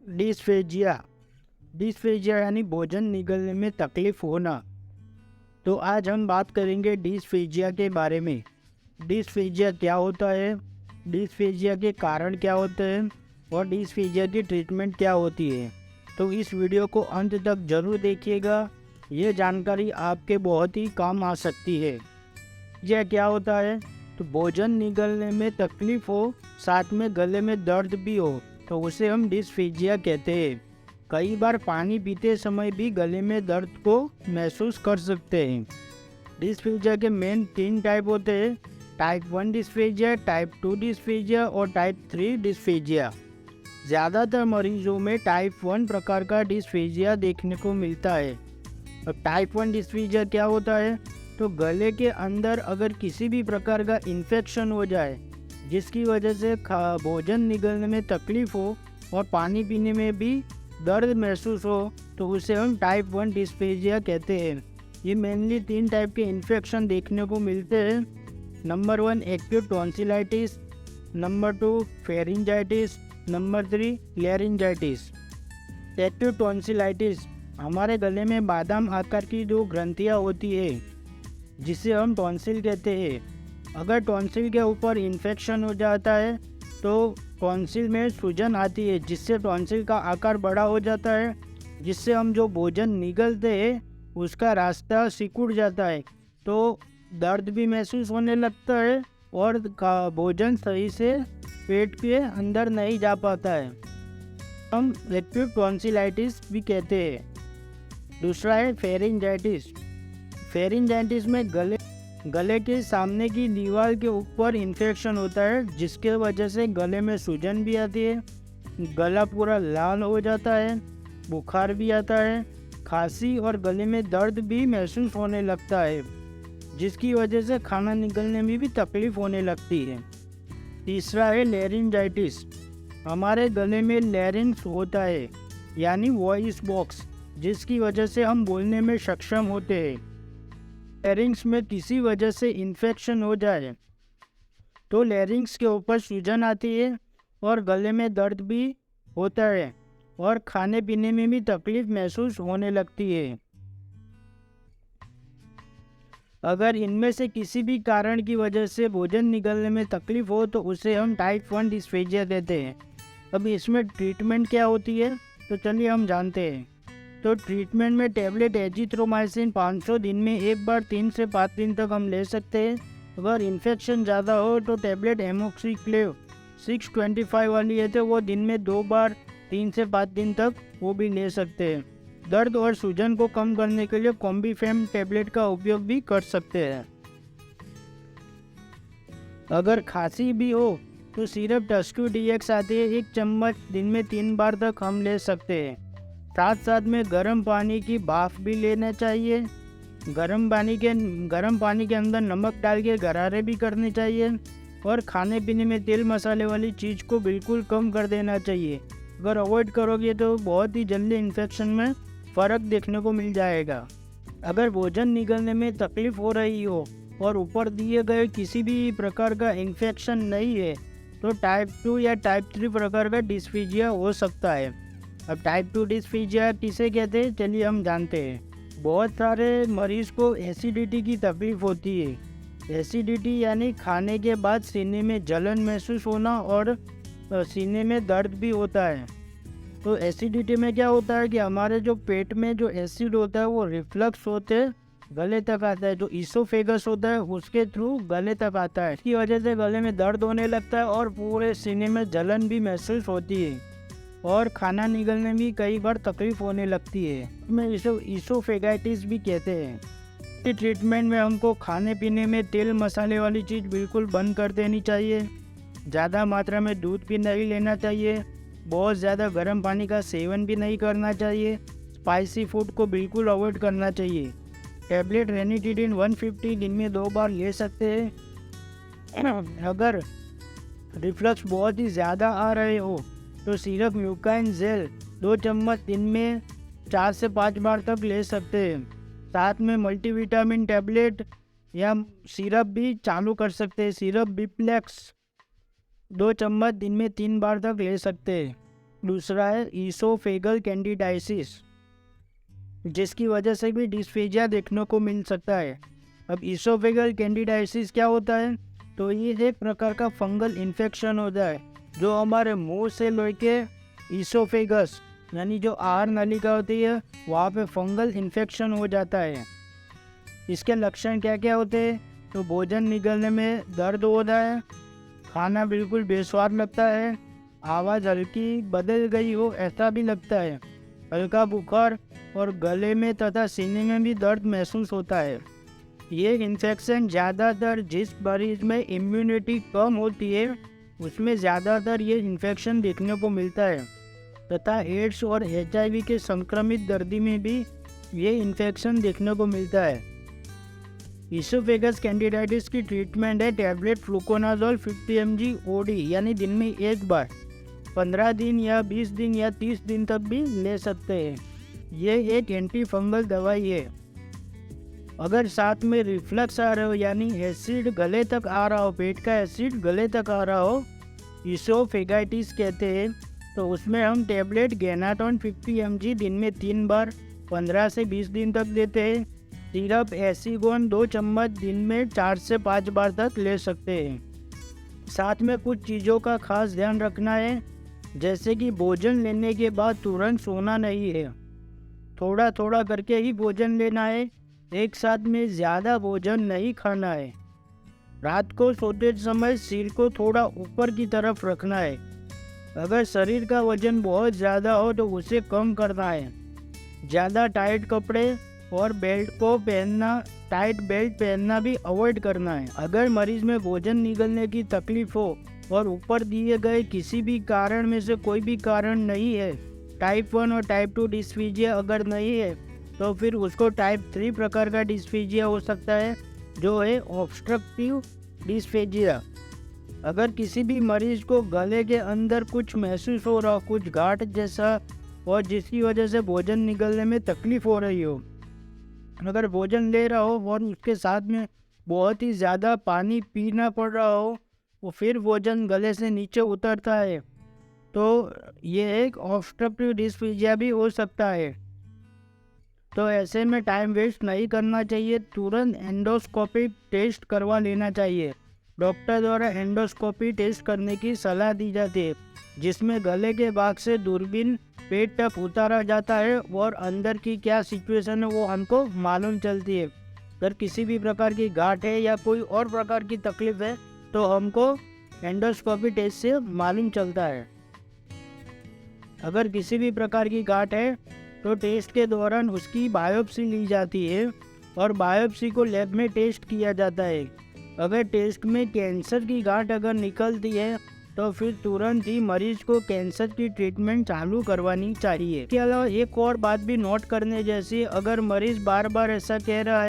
Dysphagia. Dysphagia यानी भोजन निगलने में तकलीफ होना। तो आज हम बात करेंगे डिस्फेजिया के बारे में। डिस्फेजिया क्या होता है, डिस्फेजिया के कारण क्या होते हैं और डिस्फेजिया की ट्रीटमेंट क्या होती है। तो इस वीडियो को अंत तक जरूर देखिएगा, ये जानकारी आपके बहुत ही काम आ सकती है। यह क्या होता है, तो भोजन निगलने में तकलीफ हो, साथ में गले में दर्द भी हो, तो उसे हम डिस्फेजिया कहते हैं। कई बार पानी पीते समय भी गले में दर्द को महसूस कर सकते हैं। डिस्फेजिया के मेन 3 टाइप होते हैं, टाइप 1 डिस्फेजिया, टाइप 2 डिस्फेजिया और टाइप 3 डिस्फेजिया। ज़्यादातर मरीजों में टाइप 1 प्रकार का डिस्फेजिया देखने को मिलता है। अब टाइप 1 डिस्फेजिया क्या होता है, तो गले के अंदर अगर किसी भी प्रकार का इन्फेक्शन हो जाए जिसकी वजह से भोजन निगलने में तकलीफ हो और पानी पीने में भी दर्द महसूस हो, तो उसे हम टाइप 1 डिस्फेजिया कहते हैं। ये मेनली 3 टाइप के इन्फेक्शन देखने को मिलते हैं। Number 1 acute tonsillitis, number 2 pharyngitis, number 3 laryngitis. Acute tonsillitis हमारे गले में बादाम आकार की 2 ग्रंथियाँ होती है जिसे हम टॉन्सिल कहते हैं। अगर टॉन्सिल के ऊपर इन्फेक्शन हो जाता है तो टॉन्सिल में सूजन आती है जिससे टॉन्सिल का आकार बड़ा हो जाता है, जिससे हम जो भोजन निगलते हैं उसका रास्ता सिकुड़ जाता है, तो दर्द भी महसूस होने लगता है और भोजन सही से पेट के अंदर नहीं जा पाता है। हम एक्यूट टॉन्सिलाइटिस भी कहते हैं। दूसरा है फेरिंजाइटिस। फेरिंजाइटिस में गले के सामने की दीवार के ऊपर इन्फेक्शन होता है जिसके वजह से गले में सूजन भी आती है, गला पूरा लाल हो जाता है, बुखार भी आता है, खांसी और गले में दर्द भी महसूस होने लगता है जिसकी वजह से खाना निगलने में भी तकलीफ होने लगती है। तीसरा है लैरिंजाइटिस। हमारे गले में लैरिंक्स होता है यानी वॉइस बॉक्स, जिसकी वजह से हम बोलने में सक्षम होते हैं। लैरिंक्स में किसी वजह से इन्फेक्शन हो जाए तो लैरिंक्स के ऊपर सूजन आती है और गले में दर्द भी होता है और खाने पीने में भी तकलीफ महसूस होने लगती है। अगर इनमें से किसी भी कारण की वजह से भोजन निगलने में तकलीफ हो तो उसे हम टाइप 1 डिस्फेजिया देते हैं। अब इसमें ट्रीटमेंट क्या होती है, तो चलिए हम जानते हैं। तो ट्रीटमेंट में टेबलेट एजिथ्रोमाइसिन 500 दिन में एक बार 3 से 5 दिन तक हम ले सकते हैं। अगर इन्फेक्शन ज़्यादा हो तो टेबलेट एमोक्सिक्लेव 625 वाली है तो वो दिन में 2 बार 3 से 5 दिन तक वो भी ले सकते हैं। दर्द और सूजन को कम करने के लिए कॉम्बिफेम टेबलेट का उपयोग भी कर सकते हैं। अगर खांसी भी हो तो सिरप टस्क्यू डीएक्स आती है, 1 चम्मच दिन में 3 बार तक हम ले सकते हैं। साथ साथ में गर्म पानी की भाप भी लेना चाहिए। गर्म पानी के अंदर नमक डाल के गरारे भी करने चाहिए और खाने पीने में तेल मसाले वाली चीज़ को बिल्कुल कम कर देना चाहिए। अगर अवॉइड करोगे तो बहुत ही जल्दी इन्फेक्शन में फ़र्क देखने को मिल जाएगा। अगर भोजन निगलने में तकलीफ़ हो रही हो और ऊपर दिए गए किसी भी प्रकार का इन्फेक्शन नहीं है तो टाइप 2 या टाइप 3 प्रकार का डिस्फेजिया हो सकता है। अब टाइप 2 डिस्फेजिया किसे कहते हैं, चलिए हम जानते हैं। बहुत सारे मरीज़ को एसिडिटी की तकलीफ़ होती है। एसिडिटी यानी खाने के बाद सीने में जलन महसूस होना और सीने में दर्द भी होता है। तो एसिडिटी में क्या होता है कि हमारे जो पेट में जो एसिड होता है वो रिफ्लक्स होते गले तक आता है, जो ईसोफेगस होता है उसके थ्रू गले तक आता है। इसकी वजह से गले में दर्द होने लगता है और पूरे सीने में जलन भी महसूस होती है और खाना निगलने में भी कई बार तकलीफ होने लगती है। मैं इसे ईसोफेगाइटिस भी कहते हैं। इस ट्रीटमेंट में हमको खाने पीने में तेल मसाले वाली चीज़ बिल्कुल बंद कर देनी चाहिए। ज़्यादा मात्रा में दूध भी नहीं लेना चाहिए। बहुत ज़्यादा गर्म पानी का सेवन भी नहीं करना चाहिए। स्पाइसी फूड को बिल्कुल अवॉइड करना चाहिए। टैबलेट रेनिटिडिन 150 दिन में 2 बार ले सकते हैं। अगर रिफ्लक्स बहुत ही ज़्यादा आ रहे हो तो सिरप म्यूकाइन जेल 2 चम्मच दिन में 4 से 5 बार तक ले सकते हैं। साथ में मल्टीविटामिन टैबलेट या सिरप भी चालू कर सकते हैं। सिरप बिप्लेक्स 2 चम्मच दिन में 3 बार तक ले सकते हैं। दूसरा है ईसोफेगल कैंडिडाइसिस, जिसकी वजह से भी डिस्फेजिया देखने को मिल सकता है। अब ईसोफेगल कैंडिडाइसिस क्या होता है? तो ये एक प्रकार का फंगल इन्फेक्शन होता है जो हमारे मुंह से लेके ईसोफेगस यानी जो आहार नलिका होती है वहाँ पे फंगल इन्फेक्शन हो जाता है। इसके लक्षण क्या क्या होते हैं? तो भोजन निगलने में दर्द होता है, खाना बिल्कुल बेस्वाद लगता है, आवाज़ हल्की बदल गई हो ऐसा भी लगता है, हल्का बुखार और गले में तथा सीने में भी दर्द महसूस होता है। ये इन्फेक्शन ज़्यादातर जिस मरीज में इम्यूनिटी कम होती है उसमें ज़्यादातर ये इन्फेक्शन देखने को मिलता है तथा एड्स और HIV के संक्रमित दर्दी में भी ये इन्फेक्शन देखने को मिलता है। ईसोफेगस कैंडिडाइटिस की ट्रीटमेंट है टैबलेट फ्लूकोनाजोल 50 mg OD यानी दिन में एक बार 15 दिन या 20 दिन या 30 दिन तक भी ले सकते हैं। ये एक एंटी फंगल दवाई है। अगर साथ में रिफ्लक्स आ रहा हो यानी एसिड गले तक आ रहा हो, पेट का एसिड गले तक आ रहा हो, ईसोफेगाइटिस कहते हैं, तो उसमें हम टैबलेट गेनाटोन 50 mg दिन में 3 बार 15 से 20 दिन तक देते हैं। सिरप एसीगोन 2 चम्मच दिन में 4 से 5 बार तक ले सकते हैं। साथ में कुछ चीज़ों का खास ध्यान रखना है, जैसे कि भोजन लेने के बाद तुरंत सोना नहीं है, थोड़ा थोड़ा करके ही भोजन लेना है, एक साथ में ज़्यादा भोजन नहीं खाना है। रात को सोते समय सिर को थोड़ा ऊपर की तरफ रखना है। अगर शरीर का वजन बहुत ज़्यादा हो तो उसे कम करना है। ज़्यादा टाइट कपड़े और बेल्ट को पहनना, टाइट बेल्ट पहनना भी अवॉइड करना है। अगर मरीज में भोजन निगलने की तकलीफ हो और ऊपर दिए गए किसी भी कारण में से कोई भी कारण नहीं है, टाइप 1 और टाइप 2 डिस्फीजिया अगर नहीं है, तो फिर उसको टाइप 3 प्रकार का डिस्फीजिया हो सकता है जो है ऑब्स्ट्रक्टिव डिस्फेजिया। अगर किसी भी मरीज को गले के अंदर कुछ महसूस हो रहा हो, कुछ गांठ जैसा, और जिसकी वजह से भोजन निगलने में तकलीफ हो रही हो, अगर भोजन ले रहा हो और उसके साथ में बहुत ही ज़्यादा पानी पीना पड़ रहा हो और फिर भोजन गले से नीचे उतरता है, तो ये एक ऑब्स्ट्रक्टिव डिस्फीजिया भी हो सकता है। तो ऐसे में टाइम वेस्ट नहीं करना चाहिए, तुरंत एंडोस्कोपी टेस्ट करवा लेना चाहिए। डॉक्टर द्वारा एंडोस्कोपी टेस्ट करने की सलाह दी जाती है, जिसमें गले के भाग से दूरबीन पेट तक उतारा जाता है और अंदर की क्या सिचुएशन है वो हमको मालूम चलती है। अगर किसी भी प्रकार की गांठ है या कोई और प्रकार की तकलीफ है तो हमको एंडोस्कोपी टेस्ट से मालूम चलता है। अगर किसी भी प्रकार की गांठ है तो टेस्ट के दौरान उसकी बायोप्सी ली जाती है और बायोप्सी को लैब में टेस्ट किया जाता है। अगर टेस्ट में कैंसर की गांठ अगर निकलती है तो फिर तुरंत ही मरीज को कैंसर की ट्रीटमेंट चालू करवानी चाहिए। इसके अलावा एक और बात भी नोट करने जैसी, अगर मरीज बार बार ऐसा कह रहा है